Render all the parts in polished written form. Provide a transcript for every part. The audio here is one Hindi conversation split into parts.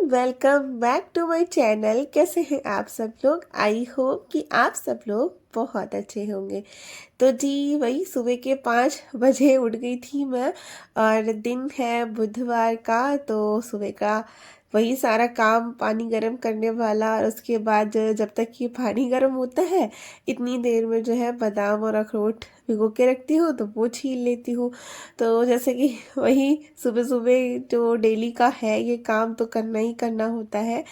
Welcome back to my channel. कैसे हैं आप सब लोग? आई होप कि आप सब लोग बहुत अच्छे होंगे। तो जी वही सुबह के 5 बजे उठ गई थी मैं, और दिन है बुधवार का। तो सुबह का वही सारा काम, पानी गर्म करने वाला, और उसके बाद जब तक ये पानी गर्म होता है इतनी देर में जो है बादाम और अखरोट भिगो के रखती हूँ, तो वो छील लेती हूँ। तो जैसे कि वही सुबह सुबह जो डेली का है ये काम तो करना ही करना होता है।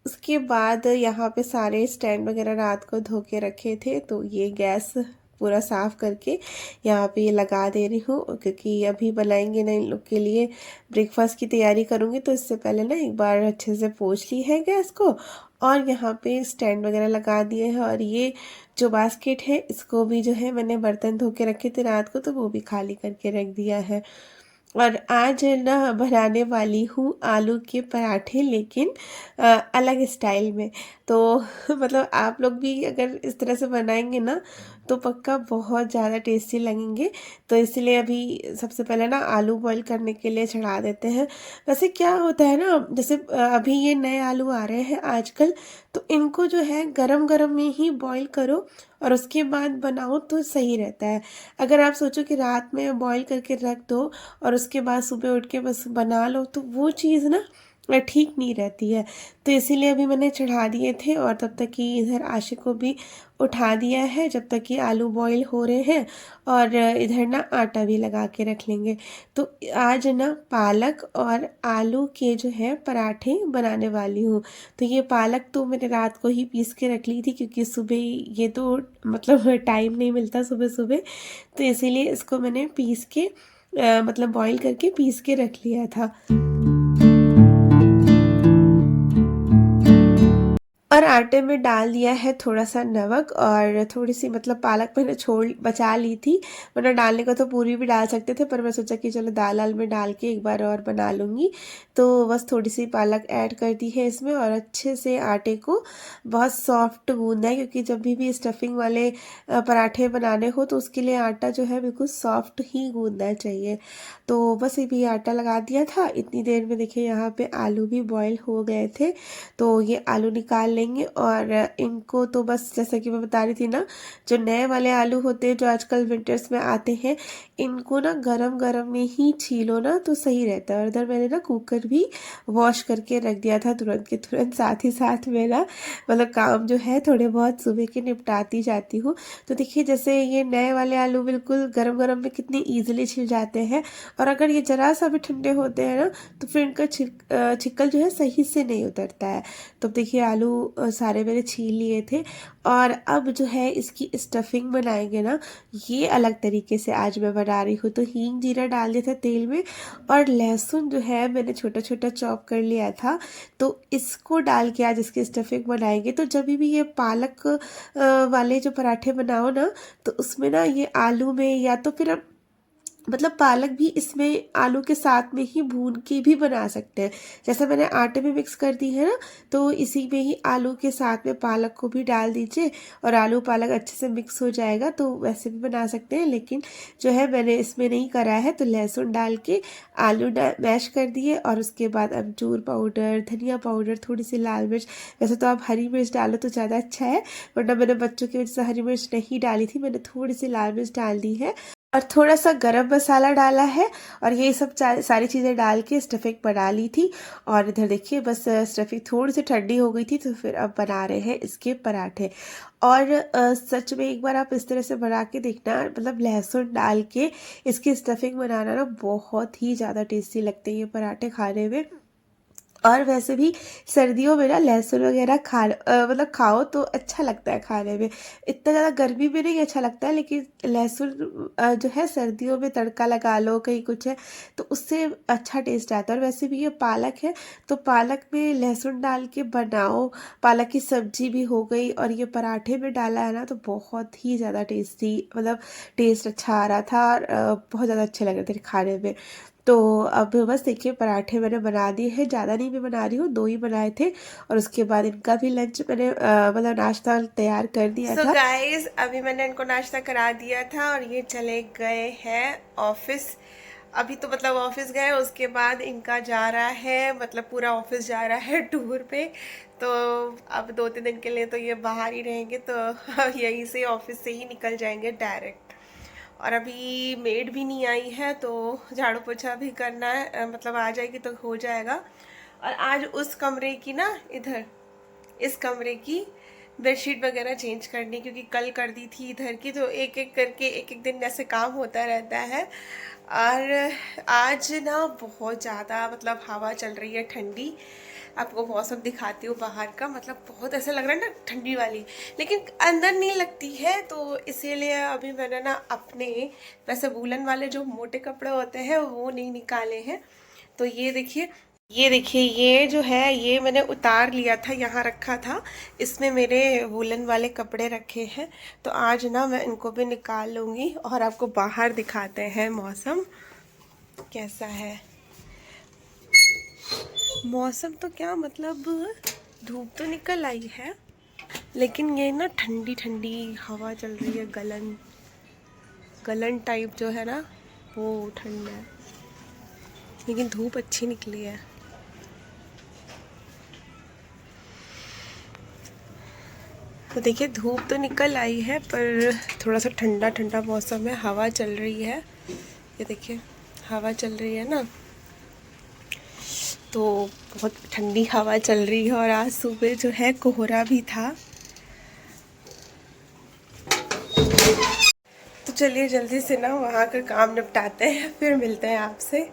उसके बाद यहाँ पे सारे स्टैंड वगैरह रात को धो के रखे थे, तो ये गैस पूरा साफ करके यहाँ पे ये लगा दे रही हूँ, क्योंकि अभी बनाएंगे ना इन लोग के लिए ब्रेकफास्ट की तैयारी करूँगी। तो इससे पहले ना एक बार अच्छे से पोंछ ली है गैस को, और यहाँ पे स्टैंड वगैरह लगा दिए हैं। और ये जो बास्केट है इसको भी जो है मैंने बर्तन धो के रखे थे रात को, तो वो भी खाली करके रख दिया है। और आज ना बनाने वाली हूँ आलू के पराठे, लेकिन अलग स्टाइल में। तो मतलब आप लोग भी अगर इस तरह से बनाएंगे ना तो पक्का बहुत ज़्यादा टेस्टी लगेंगे। तो इसलिए अभी सबसे पहले ना आलू बॉईल करने के लिए चढ़ा देते हैं। वैसे क्या होता है ना, जैसे अभी ये नए आलू आ रहे हैं आजकल, तो इनको जो है गरम गरम में ही बॉईल करो और उसके बाद बनाओ तो सही रहता है। अगर आप सोचो कि रात में बॉईल करके रख दो और उसके बाद सुबह उठ के बस बना लो, तो वो चीज़ ना ठीक नहीं रहती है। तो इसीलिए अभी मैंने चढ़ा दिए थे, और तब तक कि इधर आशिक को भी उठा दिया है, जब तक कि आलू बॉईल हो रहे हैं। और इधर ना आटा भी लगा के रख लेंगे। तो आज ना पालक और आलू के जो है पराठे बनाने वाली हूँ। तो ये पालक तो मैंने रात को ही पीस के रख ली थी, क्योंकि सुबह ये तो मतलब टाइम नहीं मिलता सुबह सुबह। तो इसीलिए इसको मैंने पीस के मतलब बॉईल करके पीस के रख लिया था। और आटे में डाल दिया है थोड़ा सा नमक, और थोड़ी सी मतलब पालक मैंने छोड़ बचा ली थी, वरना डालने को तो पूरी भी डाल सकते थे, पर मैं सोचा कि चलो दाल आल में डाल के एक बार और बना लूँगी। तो बस थोड़ी सी पालक ऐड कर दी है इसमें, और अच्छे से आटे को बहुत सॉफ्ट गूंदना है, क्योंकि जब भी स्टफिंग वाले पराठे बनाने हो तो उसके लिए आटा जो है बिल्कुल सॉफ्ट ही गूंदना चाहिए। तो बस ये भी आटा लगा दिया था। इतनी देर में देखिए यहाँ पे आलू भी बॉईल हो गए थे। तो ये आलू निकाल लेंगे, और इनको तो बस जैसा कि मैं बता रही थी ना, जो नए वाले आलू होते हैं जो आजकल विंटर्स में आते हैं, इनको ना गरम गरम में ही छीलो ना तो सही रहता है। और इधर मैंने ना कुकर भी वॉश करके रख दिया था तुरंत के तुरंत। साथ ही साथ में ना मतलब काम जो है थोड़े बहुत सुबह के निपटाती जाती हूँ। तो देखिए जैसे ये नए वाले आलू बिल्कुल गरम गरम में कितनी ईजिली छिल जाते हैं, और अगर ये जरा सा भी ठंडे होते हैं ना तो फिर इनका छिक्कल जो है सही से नहीं उतरता है। तो देखिए आलू सारे मैंने छील लिए थे, और अब जो है इसकी स्टफिंग बनाएंगे ना, ये अलग तरीके से आज मैं बना रही हूँ। तो हींग जीरा डाल दिया था तेल में, और लहसुन जो है मैंने छोटा छोटा चॉप कर लिया था। तो इसको डाल के आज इसकी स्टफिंग बनाएंगे। तो जब भी ये पालक वाले जो पराठे बनाओ ना, तो उसमें ना ये आलू में या तो फिर मतलब पालक भी इसमें आलू के साथ में ही भून के भी बना सकते हैं। जैसे मैंने आटे में मिक्स कर दी है ना, तो इसी में ही आलू के साथ में पालक को भी डाल दीजिए, और आलू पालक अच्छे से मिक्स हो जाएगा। तो वैसे भी बना सकते हैं, लेकिन जो है मैंने इसमें नहीं करा है। तो लहसुन डाल के आलू मैश कर दिए, और उसके बाद अमचूर पाउडर, धनिया पाउडर, थोड़ी सी लाल मिर्च। वैसे तो आप हरी मिर्च डालो तो ज़्यादा अच्छा है, वरना मैंने बच्चों की वजह से हरी मिर्च नहीं डाली थी, मैंने थोड़ी सी लाल मिर्च डाल दी है। और थोड़ा सा गरम मसाला डाला है, और ये सब सारी चीज़ें डाल के स्टफिंग बना ली थी। और इधर देखिए बस स्टफिंग थोड़ी सी ठंडी हो गई थी, तो फिर अब बना रहे हैं इसके पराठे। और सच में एक बार आप इस तरह से बना के देखना, मतलब लहसुन डाल के इसकी स्टफिंग बनाना ना बहुत ही ज़्यादा टेस्टी लगते हैं ये पराठे खाने में। और वैसे भी सर्दियों में ना लहसुन वगैरह मतलब खाओ तो अच्छा लगता है खाने में। इतना ज़्यादा गर्मी में नहीं अच्छा लगता है, लेकिन लहसुन जो है सर्दियों में तड़का लगा लो कहीं कुछ है तो उससे अच्छा टेस्ट आता है। और वैसे भी ये पालक है, तो पालक में लहसुन डाल के बनाओ, पालक की सब्जी भी हो गई, और ये पराठे में डाला है ना तो बहुत ही ज़्यादा टेस्टी, मतलब टेस्ट अच्छा आ रहा था, और बहुत ज़्यादा अच्छे लग रहे थे खाने में। तो अब बस देखिए पराठे मैंने बना दिए हैं, ज़्यादा नहीं मैं बना रही हूँ, 2 ही बनाए थे। और उसके बाद इनका भी लंच मैंने मतलब नाश्ता तैयार कर दिया था। गाइस अभी मैंने इनको नाश्ता करा दिया था, और ये चले गए हैं ऑफिस। अभी तो मतलब ऑफिस गए, उसके बाद इनका जा रहा है, मतलब पूरा ऑफिस जा रहा है टूर पे। तो अब 2-3 दिन के लिए तो ये बाहर ही रहेंगे, तो यहीं से ऑफिस से ही निकल जाएंगे डायरेक्ट। और अभी मेड भी नहीं आई है, तो झाड़ू पोछा भी करना है, मतलब आ जाएगी तो हो जाएगा। और आज उस कमरे की ना, इधर इस कमरे की बेडशीट वगैरह चेंज करनी, क्योंकि कल कर दी थी इधर की, तो एक एक करके एक एक दिन ऐसे काम होता रहता है। और आज ना बहुत ज़्यादा मतलब हवा चल रही है ठंडी। आपको मौसम दिखाती हूँ बाहर का, मतलब बहुत ऐसा लग रहा है ना ठंडी वाली, लेकिन अंदर नहीं लगती है। तो इसीलिए अभी मैंने ना अपने वैसे वूलन वाले जो मोटे कपड़े होते हैं वो नहीं निकाले हैं। तो ये देखिए, ये देखिए, ये जो है ये मैंने उतार लिया था, यहाँ रखा था। इसमें मेरे वूलन वाले कपड़े रखे हैं, तो आज ना मैं इनको भी निकाल लूँगी और आपको बाहर दिखाते हैं मौसम कैसा है। मौसम तो क्या मतलब, धूप तो निकल आई है, लेकिन ये ना ठंडी ठंडी हवा चल रही है, गलन गलन टाइप जो है ना वो ठंड है, लेकिन धूप अच्छी निकली है। तो देखिए धूप तो निकल आई है, पर थोड़ा सा ठंडा ठंडा मौसम है, हवा चल रही है। ये देखिए हवा चल रही है ना, तो बहुत ठंडी हवा चल रही है। और आज सुबह जो है कोहरा भी था। तो चलिए जल्दी से ना वहाँ का काम निपटाते हैं, फिर मिलते हैं आपसे।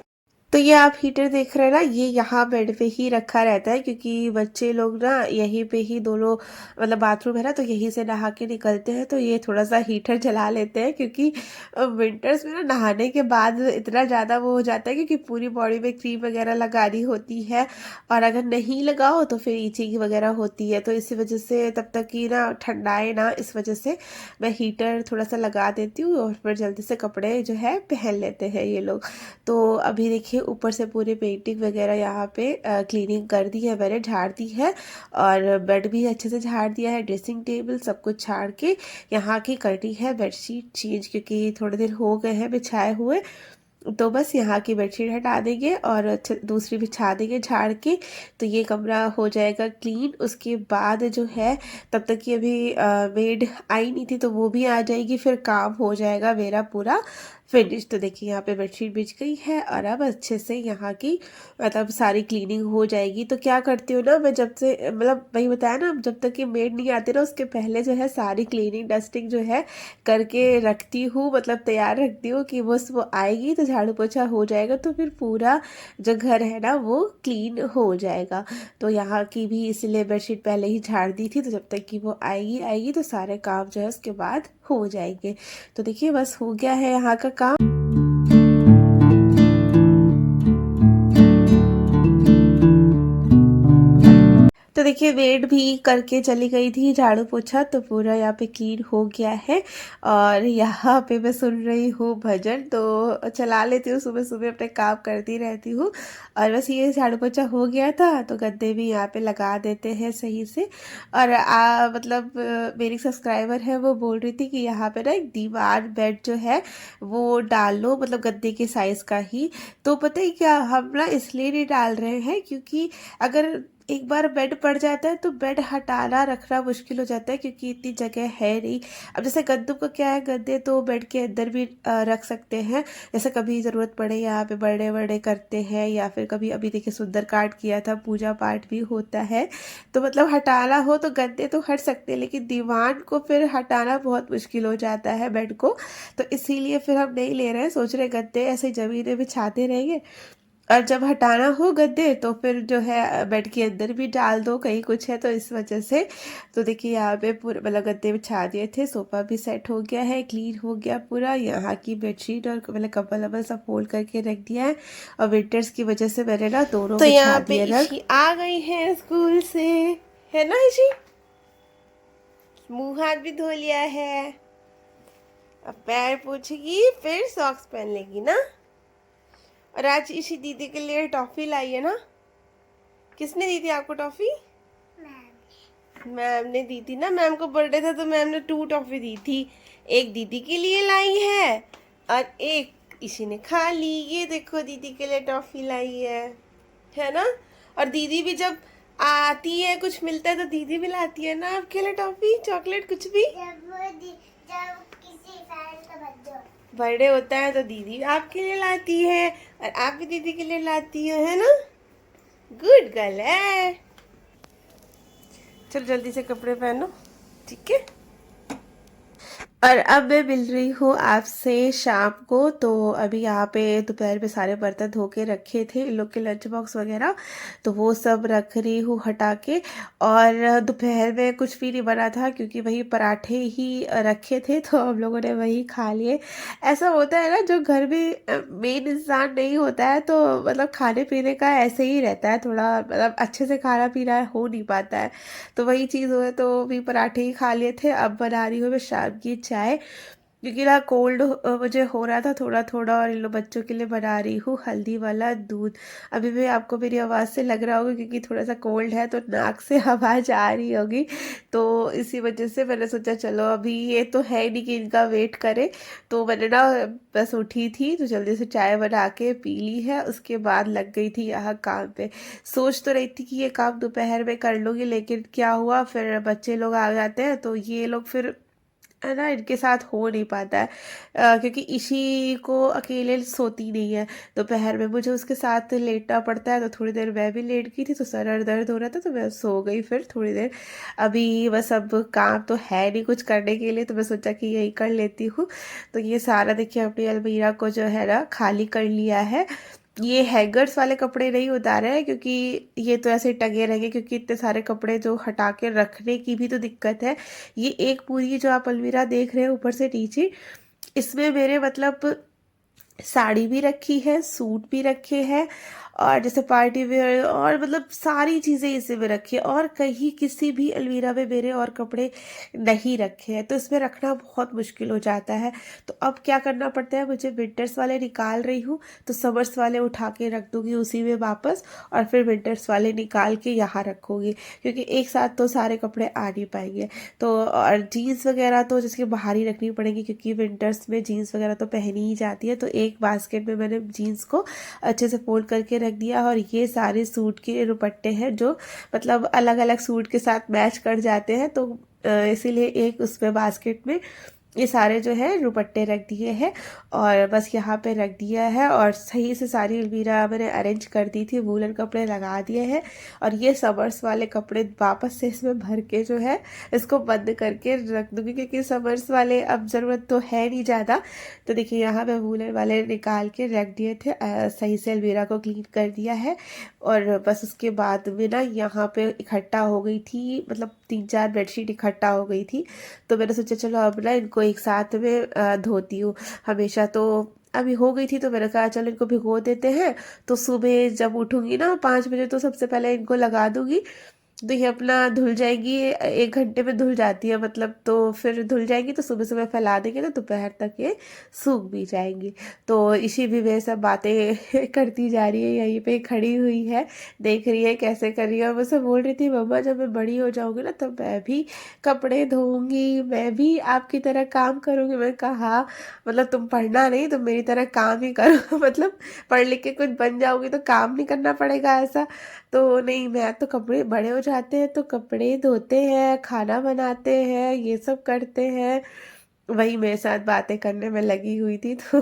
तो ये आप हीटर देख रहे हैं ना, ये यहाँ बेड पे ही रखा रहता है, क्योंकि बच्चे लोग ना यहीं पे ही दोनों, मतलब बाथरूम है ना, तो यहीं से नहा के निकलते हैं। तो ये थोड़ा सा हीटर जला लेते हैं, क्योंकि विंटर्स में ना नहाने के बाद इतना ज़्यादा वो हो जाता है, क्योंकि पूरी बॉडी में क्रीम वगैरह लगानी होती है, और अगर नहीं लगाओ तो फिर ईचिंग वगैरह होती है। तो इसी वजह से तब तक कि ना ठंडाए ना, इस वजह से मैं हीटर थोड़ा सा लगा देती हूँ, और फिर जल्दी से कपड़े जो है पहन लेते हैं ये लोग। तो अभी देखिए ऊपर से पूरी पेंटिंग वगैरह यहाँ पे क्लीनिंग कर दी है मैंने, झाड़ दी है, और बेड भी अच्छे से झाड़ दिया है, ड्रेसिंग टेबल सब कुछ झाड़ के यहाँ की करनी है बेडशीट चेंज, क्योंकि थोड़े दिन हो गए हैं बिछाए हुए। तो बस यहाँ की बेडशीट हटा देंगे और दूसरी बिछा देंगे झाड़ के, तो ये कमरा हो जाएगा क्लीन। उसके बाद जो है, तब तक कि अभी मेड आई नहीं थी, तो वो भी आ जाएगी, फिर काम हो जाएगा मेरा पूरा फिनिश। तो देखिए यहाँ पे बेडशीट बिछ गई है, और अब अच्छे से यहाँ की मतलब सारी क्लीनिंग हो जाएगी। तो क्या करती हूँ ना मैं, जब से मतलब वही बताया ना, जब तक कि मेड नहीं आती ना, उसके पहले जो है सारी क्लीनिंग डस्टिंग जो है करके रखती हूँ, मतलब तैयार रखती हूँ कि बस वो आएगी तो झाड़ू पोछा हो जाएगा, तो फिर पूरा जो घर है ना वो क्लीन हो जाएगा। तो यहाँ की भी इसलिए बेडशीट पहले ही झाड़ दी थी, तो जब तक कि वो आएगी आएगी तो सारे काम जो है उसके बाद हो जाएंगे। तो देखिए बस हो गया है यहाँ का काम। तो देखिए वेट भी करके चली गई थी झाड़ू पोछा, तो पूरा यहाँ पे क्लीन हो गया है। और यहाँ पे मैं सुन रही हूँ भजन, तो चला लेती हूँ, सुबह सुबह अपने काम करती रहती हूँ। और बस ये झाड़ू पोछा हो गया था, तो गद्दे भी यहाँ पे लगा देते हैं सही से। और मतलब मेरी सब्सक्राइबर है, वो बोल रही थी कि यहाँ पे ना एक दीवार बेड जो है वो डाल लो, मतलब गद्दे के साइज़ का ही। तो पता है क्या, हम ना इसलिए नहीं डाल रहे हैं, क्योंकि अगर एक बार बेड पड़ जाता है तो बेड हटाना रखना मुश्किल हो जाता है, क्योंकि इतनी जगह है नहीं। अब जैसे गद्दों का क्या है, गद्दे तो बेड के अंदर भी रख सकते हैं, जैसे कभी ज़रूरत पड़े यहाँ पे बर्थडे वर्डे करते हैं, या फिर कभी अभी देखिए सुंदरकांड किया था, पूजा पाठ भी होता है, तो मतलब हटाना हो तो गद्दे तो हट सकते हैं, लेकिन दीवान को फिर हटाना बहुत मुश्किल हो जाता है बेड को। तो इसीलिए फिर हम नहीं ले रहे हैं, सोच रहे गद्दे ऐसे जमीन में बिछाते रहेंगे, और जब हटाना हो गद्दे तो फिर जो है बेड के अंदर भी डाल दो, कहीं कुछ है तो इस वजह से। तो देखिए यहाँ पे पूरे मतलब गद्दे बिछा दिए थे, सोफा भी सेट हो गया है, क्लीन हो गया पूरा। यहाँ की बेडशीट और मतलब कंबल वम्बल सब फोल्ड करके रख दिया है, और विंटर्स की वजह से मैंने ना दोनों तो बिछा दिए रख। इशी आ गई है स्कूल से, है ना इशी, मुंह हाथ भी धो लिया है, अब पैर पोछेगी, फिर सॉक्स पहन लेगी ना। और आज इसी दीदी के लिए टॉफी लाई है ना, किसने दी थी आपको टॉफी? मैम ने दी थी ना, मैम को बर्थडे था तो मैम ने 2 टॉफी दी थी, एक दीदी के लिए लाई है और एक इसी ने खा ली। ये देखो दीदी के लिए टॉफी लाई है ना। और दीदी भी जब आती है कुछ मिलता है तो दीदी भी लाती है ना आपके लिए टॉफी चॉकलेट कुछ भी। जब किसी फ्रेंड का बर्थडे होता है तो दीदी आपके लिए लाती है और आप भी दीदी के लिए लाती है ना। गुड गर्ल है। चलो जल्दी से कपड़े पहनो, ठीक है। और अब मैं मिल रही हूँ आपसे शाम को। तो अभी यहाँ पे दोपहर में सारे बर्तन धो के रखे थे, इन लोग के लंच बॉक्स वगैरह, तो वो सब रख रही हूँ हटा के। और दोपहर में कुछ भी नहीं बना था क्योंकि वही पराठे ही रखे थे तो हम लोगों ने वही खा लिए। ऐसा होता है ना, जो घर में मेन इंसान नहीं होता है तो मतलब खाने पीने का ऐसे ही रहता है, थोड़ा मतलब अच्छे से खाना पीना हो नहीं पाता है। तो वही चीज़ हुआ तो भी पराठे ही खा लिए थे। अब बना रही हूँ मैं शाम की चाय, क्योंकि ना कोल्ड मुझे हो रहा था थोड़ा थोड़ा, और इन लोग बच्चों के लिए बना रही हूँ हल्दी वाला दूध। अभी भी आपको मेरी आवाज़ से लग रहा होगा क्योंकि थोड़ा सा कोल्ड है तो नाक से आवाज़ आ रही होगी, तो इसी वजह से मैंने सोचा चलो अभी ये तो है नहीं कि इनका वेट करे। तो मैंने ना बस उठी थी तो जल्दी से चाय बना के पी ली है, उसके बाद लग गई थी यहाँ काम पे। सोच तो रही थी कि ये काम दोपहर में कर लूँगी, लेकिन क्या हुआ फिर बच्चे लोग आ जाते हैं तो ये लोग फिर है ना, इनके साथ हो नहीं पाता है। क्योंकि इसी को अकेले सोती नहीं है दोपहर में, मुझे उसके साथ लेटना पड़ता है। तो थोड़ी देर मैं भी लेट गई थी तो सर दर्द हो रहा था तो मैं सो गई फिर थोड़ी देर। अभी बस अब काम तो है नहीं कुछ करने के लिए, तो मैं सोचा कि यही कर लेती हूँ। तो ये सारा देखिए अपनी अलमीरा को जो है ना खाली कर लिया है। ये हैंगर्स वाले कपड़े नहीं उतारे हैं क्योंकि ये तो ऐसे ही टंगे रहेंगे, क्योंकि इतने सारे कपड़े जो हटा के रखने की भी तो दिक्कत है। ये एक पूरी जो आप अलमीरा देख रहे हैं ऊपर से नीचे, इसमें मेरे मतलब साड़ी भी रखी है, सूट भी रखे हैं, और जैसे पार्टी वेयर और मतलब सारी चीज़ें इसी में रखी है। और कहीं किसी भी अलमीरा में मेरे और कपड़े नहीं रखे हैं, तो इसमें रखना बहुत मुश्किल हो जाता है। तो अब क्या करना पड़ता है, मुझे विंटर्स वाले निकाल रही हूँ तो समर्स वाले उठा के रख दूँगी उसी में वापस, और फिर विंटर्स वाले निकाल के यहाँ रखूँगी, क्योंकि एक साथ तो सारे कपड़े आ नहीं पाएंगे। तो और जीन्स वगैरह तो जिसके बाहर ही रखनी पड़ेगी, क्योंकि विंटर्स में जीन्स वगैरह तो पहनी ही जाती है। तो एक बास्केट में मैंने जीन्स को अच्छे से फोल्ड करके रख दिया। और ये सारे सूट के दुपट्टे हैं जो मतलब अलग अलग सूट के साथ मैच कर जाते हैं, तो इसीलिए एक उसमें बास्केट में ये सारे जो है दुपट्टे रख दिए हैं। और बस यहाँ पे रख दिया है, और सही से सारी अलमीरा मैंने अरेंज कर दी थी, वूलन कपड़े लगा दिए हैं। और ये समर्स वाले कपड़े वापस से इसमें भर के जो है इसको बंद करके रख दूँगी, क्योंकि समर्स वाले अब ज़रूरत तो है नहीं ज़्यादा। तो देखिए यहाँ पे वूलन वाले निकाल के रख दिए थे, सही से अलमीरा को क्लीन कर दिया है। और बस उसके बाद में ना यहाँ पे इकट्ठा हो गई थी, मतलब 3-4 बेडशीट इकट्ठा हो गई थी। तो मैंने सोचा चलो अब ना इनको एक साथ में धोती हूँ। हमेशा तो अभी हो गई थी तो मैंने कहा चलो इनको भिगो देते हैं, तो सुबह जब उठूंगी ना 5 बजे तो सबसे पहले इनको लगा दूंगी। तो ये अपना धुल जाएगी, 1 घंटे में धुल जाती है मतलब, तो फिर धुल जाएगी तो सुबह सुबह फैला देंगे तो दोपहर तक ये सूख भी जाएंगी। तो इसी भी वे सब बातें करती जा रही है, यहीं पे खड़ी हुई है, देख रही है कैसे कर रही है। और मुझसे बोल रही थी मम्मा जब मैं बड़ी हो जाऊंगी ना तब मैं भी कपड़े धोऊंगी, मैं भी आपकी तरह काम करूंगी। मैंने कहा हाँ, मतलब तुम पढ़ना नहीं, तुम मेरी तरह काम ही करो मतलब पढ़ लिख के कुछ बन जाओगी तो काम नहीं करना पड़ेगा ऐसा। तो नहीं, मैं तो कपड़े बड़े हो जाते हैं तो कपड़े धोते हैं, खाना बनाते हैं, ये सब करते हैं। वही मेरे साथ बातें करने में लगी हुई थी तो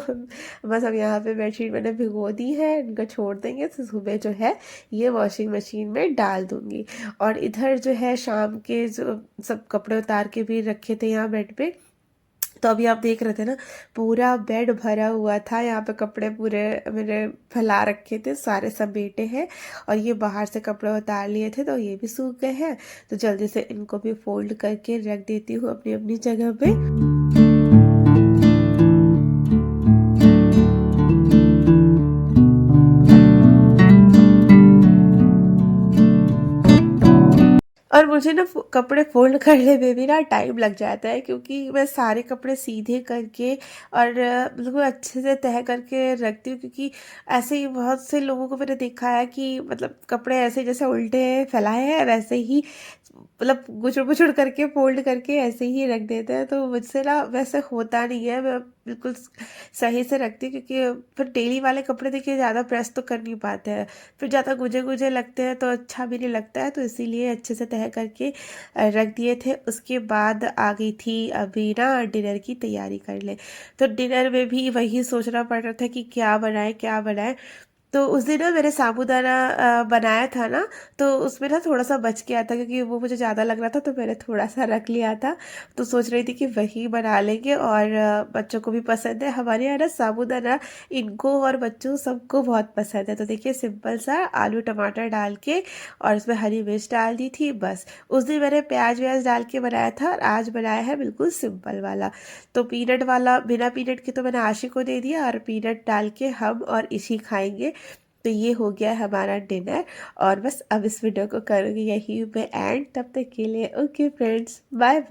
बस अब यहाँ पे बेडशीट मैंने भिगो दी है, इनको छोड़ देंगे तो सुबह जो है ये वॉशिंग मशीन में डाल दूंगी। और इधर जो है शाम के जो सब कपड़े उतार के भी रखे थे यहाँ बेड पे, तो अभी आप देख रहे थे ना पूरा बेड भरा हुआ था, यहाँ पे कपड़े पूरे मेरे फैला रखे थे, सारे समेटे हैं। और ये बाहर से कपड़े उतार लिए थे तो ये भी सूख गए हैं, तो जल्दी से इनको भी फोल्ड करके रख देती हूँ अपनी अपनी जगह पे। और मुझे ना कपड़े फोल्ड करने में भी ना टाइम लग जाता है, क्योंकि मैं सारे कपड़े सीधे करके और बिल्कुल अच्छे से तह करके रखती हूँ। क्योंकि ऐसे ही बहुत से लोगों को मैंने देखा है कि मतलब कपड़े ऐसे जैसे उल्टे फैलाए हैं वैसे ही मतलब गुचड़ गुचड़ करके फोल्ड करके ऐसे ही रख देते हैं, तो मुझसे ना वैसे होता नहीं है। मैं बिल्कुल सही से रखती हूँ, क्योंकि फिर डेली वाले कपड़े देखिए ज़्यादा प्रेस तो कर नहीं पाते हैं, फिर ज़्यादा गुजे गुजे लगते हैं तो अच्छा भी नहीं लगता है। तो इसीलिए अच्छे से तह करके रख दिए थे। उसके बाद आ गई थी अभी ना डिनर की तैयारी कर ले। तो डिनर में भी वही सोचना पड़ रहा था कि क्या बनाए क्या बनाए। तो उस दिन ना मैंने साबूदाना बनाया था ना, तो उसमें ना थोड़ा सा बच गया था, क्योंकि वो मुझे ज़्यादा लग रहा था, तो मैंने थोड़ा सा रख लिया था। तो सोच रही थी कि वही बना लेंगे, और बच्चों को भी पसंद है हमारे यहाँ ना साबूदाना। इनको और बच्चों सबको बहुत पसंद है। तो देखिए सिंपल सा आलू टमाटर डाल के और उसमें हरी मिर्च डाल दी थी बस। उस दिन मैंने प्याज व्याज डाल के बनाया था, और आज बनाया है बिल्कुल सिंपल वाला। तो पीनट वाला बिना पीनट के तो मैंने आशी को दे दिया, और पीनट डाल के हम और इसी खाएंगे। तो ये हो गया है हमारा डिनर। और बस अब इस वीडियो को करूँगी यही मैं एंड। तब तक के लिए ओके फ्रेंड्स, बाय बाय।